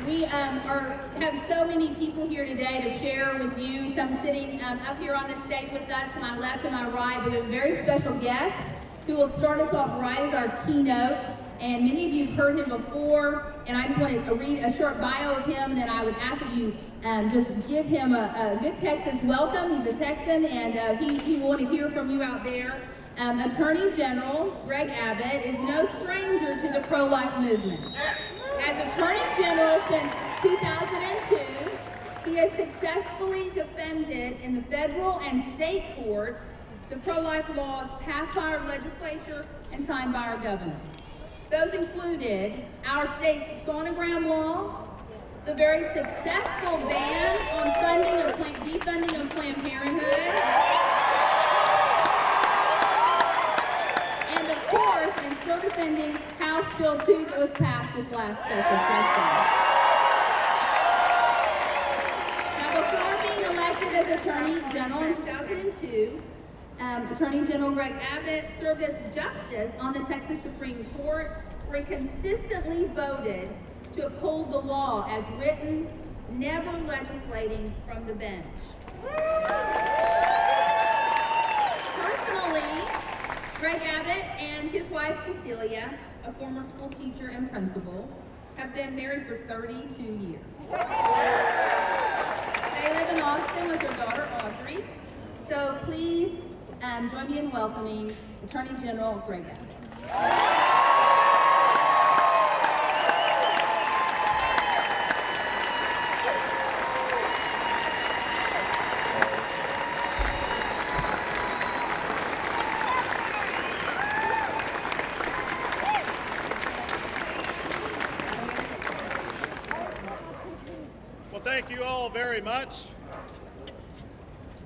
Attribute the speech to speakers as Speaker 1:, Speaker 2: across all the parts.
Speaker 1: We have so many people here today to share with you. Some sitting up here on the stage with us to my left and my right, but we have a very special guest who will start us off right as our keynote. And many of you have heard him before, and I just want to read a short bio of him, and then I would ask that you just give him a good Texas welcome. He's a Texan, and he will want to hear from you out there. Attorney General Greg Abbott is no stranger to the pro-life movement. As Attorney General since 2002, he has successfully defended in the federal and state courts the pro-life laws passed by our legislature and signed by our governor. Those included our state's sonogram law, the very successful ban on defunding of Planned Parenthood, and of course, I'm still defending House Bill 2 that was passed this last special session. Now, before being elected as Attorney General in 2002, Attorney General Greg Abbott served as justice on the Texas Supreme Court, where he consistently voted to uphold the law as written, never legislating from the bench. Personally, Greg Abbott and his wife Cecilia, a former school teacher and principal, have been married for 32 years. They live in Austin with their daughter Audrey. So please join me in welcoming Attorney General Greg Abbott.
Speaker 2: Well, thank you all very much.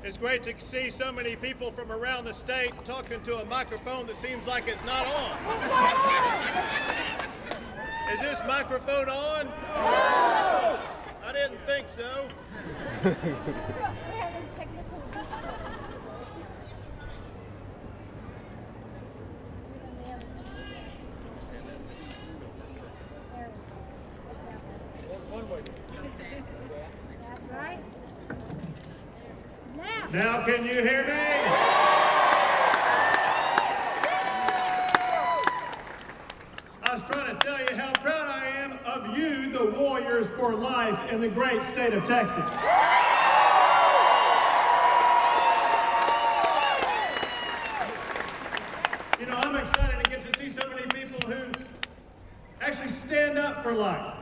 Speaker 2: It's great to see so many people from around the state talking to a microphone that seems like it's not on. Is this microphone on? No! I didn't think so. Now can you hear me? I was trying to tell you how proud I am of you, the warriors for life in the great state of Texas. You know, I'm excited to get to see so many people who actually stand up for life.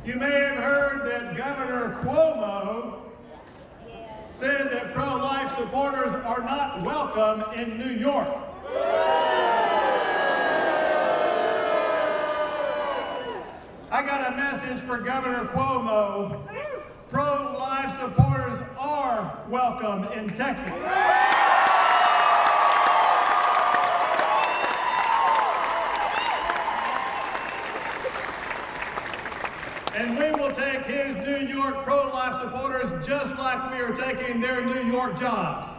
Speaker 2: You may have heard that Governor Cuomo said that pro-life supporters are not welcome in New York. I got a message for Governor Cuomo. Pro-life supporters are welcome in Texas. And we will take his New York pro-life supporters just like we are taking their New York jobs.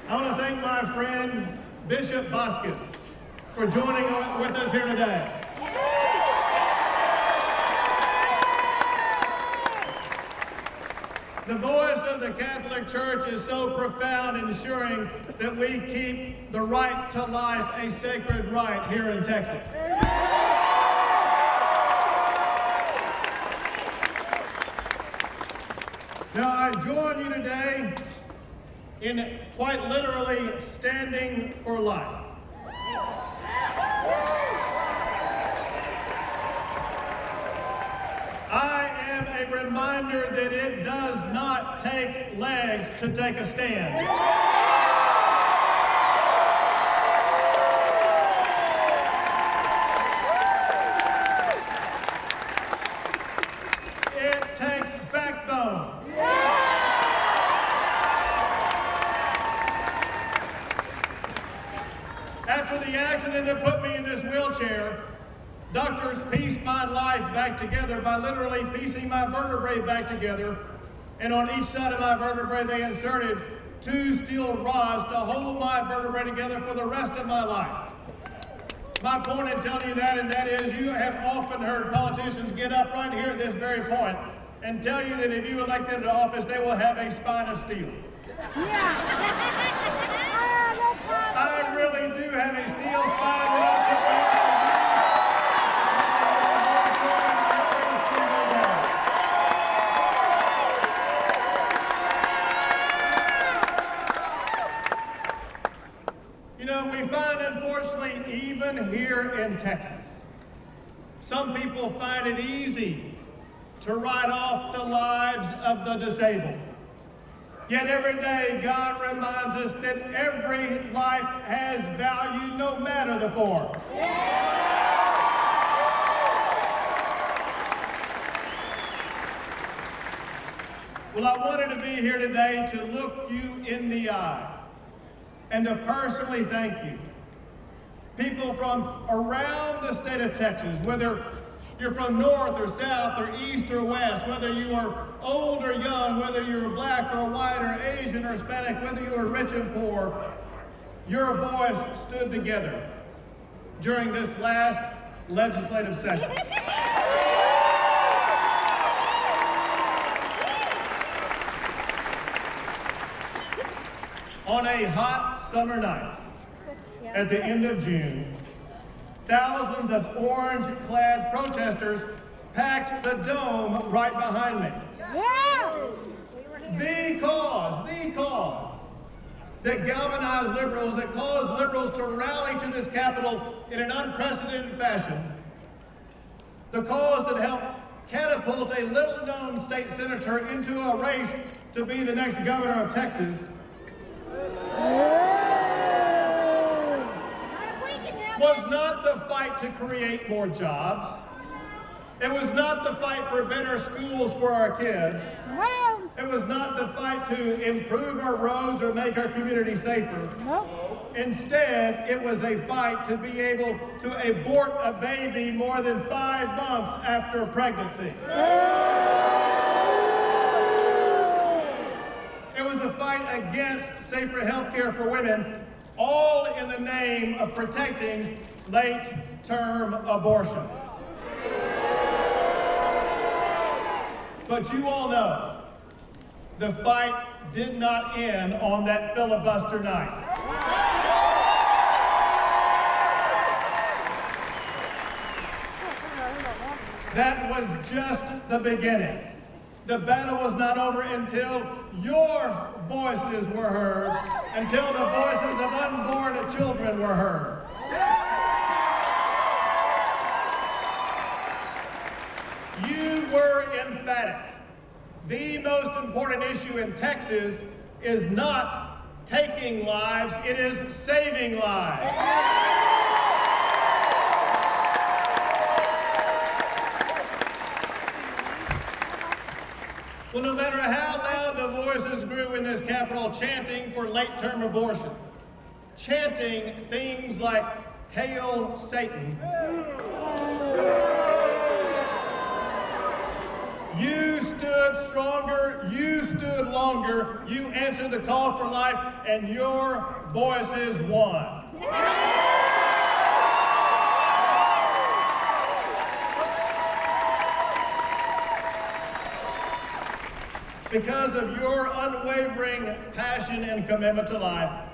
Speaker 2: I want to thank my friend Bishop Boskins for joining with us here today. The voice of the Catholic Church is so profound in ensuring that we keep the right to life a sacred right here in Texas. Now, I join you today in quite literally standing for life. I am a reminder that it does not take legs to take a stand. It takes backbone. After the accident that put me in this wheelchair, Doctors pieced my life back together by literally piecing my vertebrae back together, and on each side of my vertebrae they inserted 2 steel rods to hold my vertebrae together for the rest of my life. My point in telling you that, and that is, you have often heard politicians get up right here at this very point and tell you that if you elect them to office, they will have a spine of steel. I really do have a steel spine that I'll put every single day. You know, we find, unfortunately, even here in Texas, some people find it easy to write off the lives of the disabled. Yet every day, God reminds us that every life has value, no matter the form. Well, I wanted to be here today to look you in the eye and to personally thank you. People from around the state of Texas, whether you're from north or south or east or west, whether you are old or young, whether you're black or white or Asian or Hispanic, whether you are rich and poor, your voice stood together during this last legislative session. On a hot summer night at the end of June, thousands of orange-clad protesters packed the dome right behind me. The cause that galvanized liberals, that caused liberals to rally to this Capitol in an unprecedented fashion, the cause that helped catapult a little-known state senator into a race to be the next governor of Texas, was not the fight to create more jobs. It was not the fight for better schools for our kids. It was not the fight to improve our roads or make our community safer. Instead, it was a fight to be able to abort a baby more than 5 months after pregnancy. It was a fight against safer health care for women, all in the name of protecting late-term abortion. But you all know, the fight did not end on that filibuster night. That was just the beginning. The battle was not over until your voices were heard, until the voices of unborn children were heard. You were emphatic. The most important issue in Texas is not taking lives, it is saving lives. Well, no matter how loud the voices grew in this Capitol chanting for late-term abortion, chanting things like, "Hail Satan," you stood stronger, you stood longer, you answered the call for life, and your voices won. Because of your unwavering passion and commitment to life,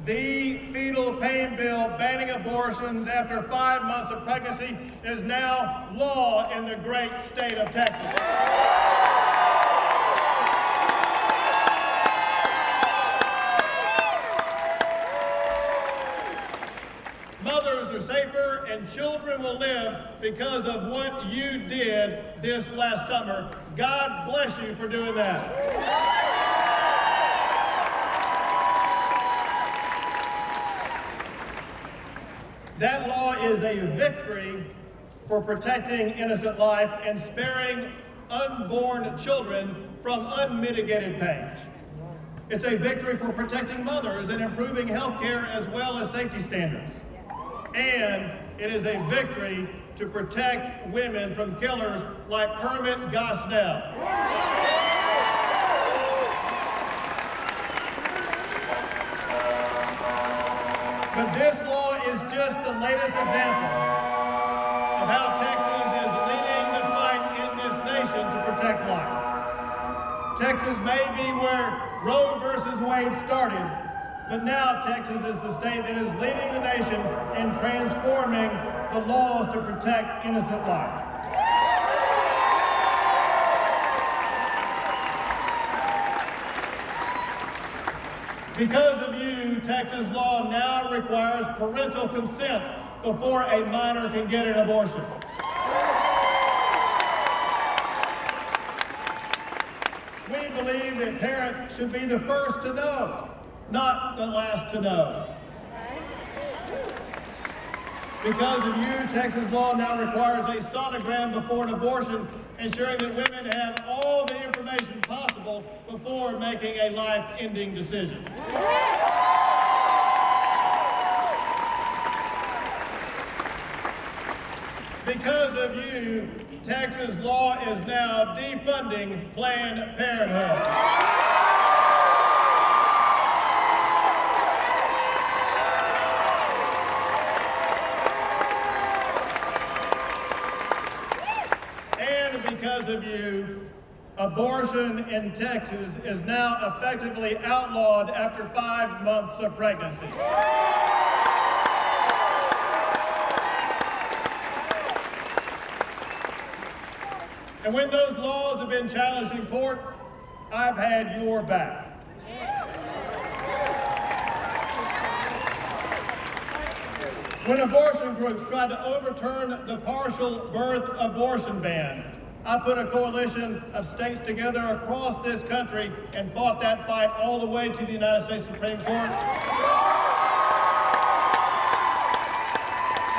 Speaker 2: the fetal pain bill banning abortions after 5 months of pregnancy is now law in the great state of Texas. Mothers are safer and children will live because of what you did this last summer. God bless you for doing that. That law is a victory for protecting innocent life and sparing unborn children from unmitigated pain. It's a victory for protecting mothers and improving health care as well as safety standards. And it is a victory to protect women from killers like Kermit Gosnell. But this law is just the latest example of how Texas is leading the fight in this nation to protect life. Texas may be where Roe versus Wade started, but now Texas is the state that is leading the nation in transforming the laws to protect innocent life. Because of you, Texas law now requires parental consent before a minor can get an abortion. We believe that parents should be the first to know, not the last to know. Because of you, Texas law now requires a sonogram before an abortion, ensuring that women have all the information possible before making a life-ending decision. Because of you, Texas law is now defunding Planned Parenthood. Because of you, abortion in Texas is now effectively outlawed after 5 months of pregnancy. And when those laws have been challenged in court, I've had your back. When abortion groups tried to overturn the partial birth abortion ban, I put a coalition of states together across this country and fought that fight all the way to the United States Supreme Court.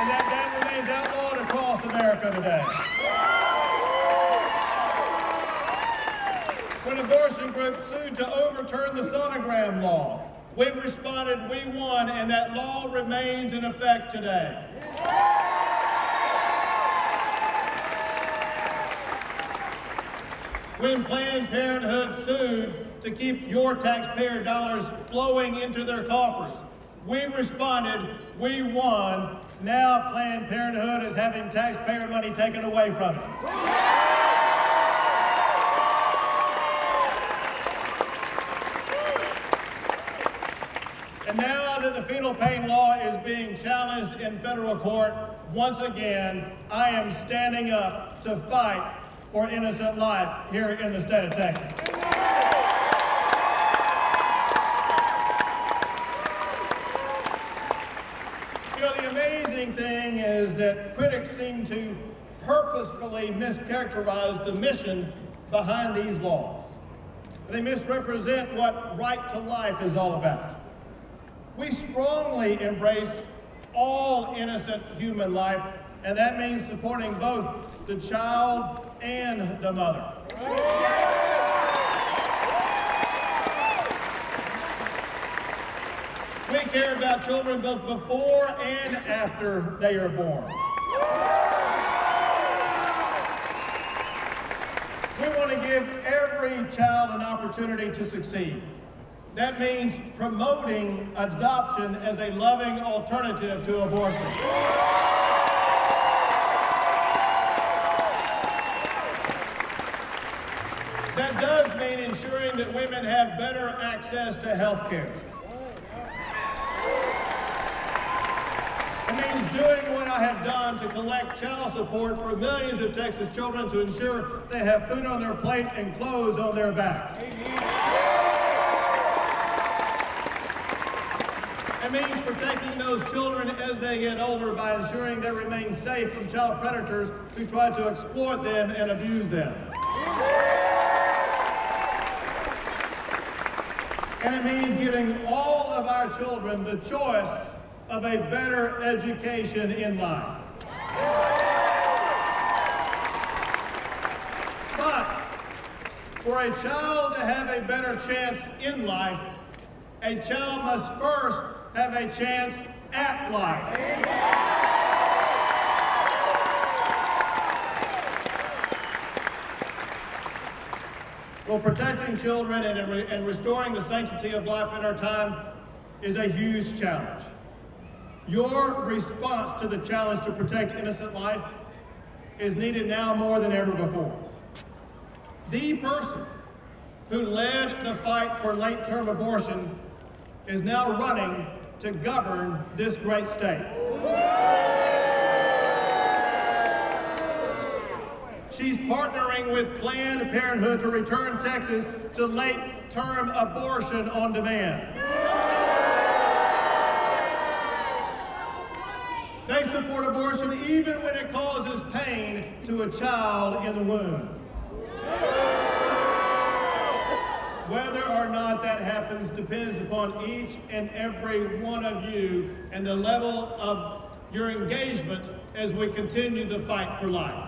Speaker 2: And that ban remains outlawed across America today. When abortion groups sued to overturn the sonogram law, we responded, we won, and that law remains in effect today. When Planned Parenthood sued to keep your taxpayer dollars flowing into their coffers, we responded, we won. Now Planned Parenthood is having taxpayer money taken away from it. And now that the fetal pain law is being challenged in federal court, once again, I am standing up to fight for innocent life here in the state of Texas. You know, the amazing thing is that critics seem to purposefully mischaracterize the mission behind these laws. They misrepresent what right to life is all about. We strongly embrace all innocent human life, and that means supporting both the child and the mother. We care about children both before and after they are born. We want to give every child an opportunity to succeed. That means promoting adoption as a loving alternative to abortion. That does mean ensuring that women have better access to health care. It means doing what I have done to collect child support for millions of Texas children to ensure they have food on their plate and clothes on their backs. It means protecting those children as they get older by ensuring they remain safe from child predators who try to exploit them and abuse them. And it means giving all of our children the choice of a better education in life. But for a child to have a better chance in life, a child must first have a chance at life. Well, protecting children and restoring the sanctity of life in our time is a huge challenge. Your response to the challenge to protect innocent life is needed now more than ever before. The person who led the fight for late-term abortion is now running to govern this great state. She's partnering with Planned Parenthood to return Texas to late-term abortion on demand. They support abortion even when it causes pain to a child in the womb. Whether or not that happens depends upon each and every one of you and the level of your engagement as we continue the fight for life.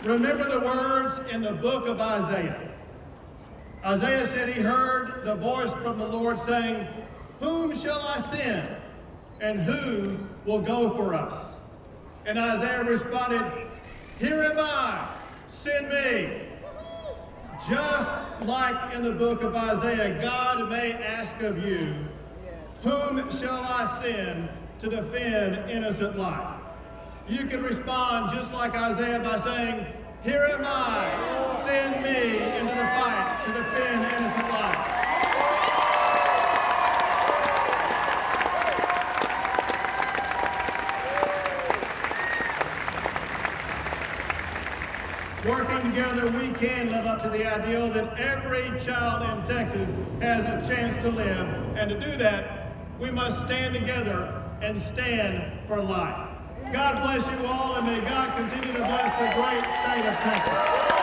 Speaker 2: Remember the words in the book of Isaiah. Isaiah said he heard the voice from the Lord saying, "Whom shall I send, and who will go for us?" And Isaiah responded, "Here am I, send me." Just like in the book of Isaiah, God may ask of you, "Whom shall I send to defend innocent life?" You can respond just like Isaiah by saying, "Here am I, send me into the fight to defend innocent life." Working together, we can live up to the ideal that every child in Texas has a chance to live. And to do that, we must stand together and stand for life. God bless you all, and may God continue to bless the great state of Texas.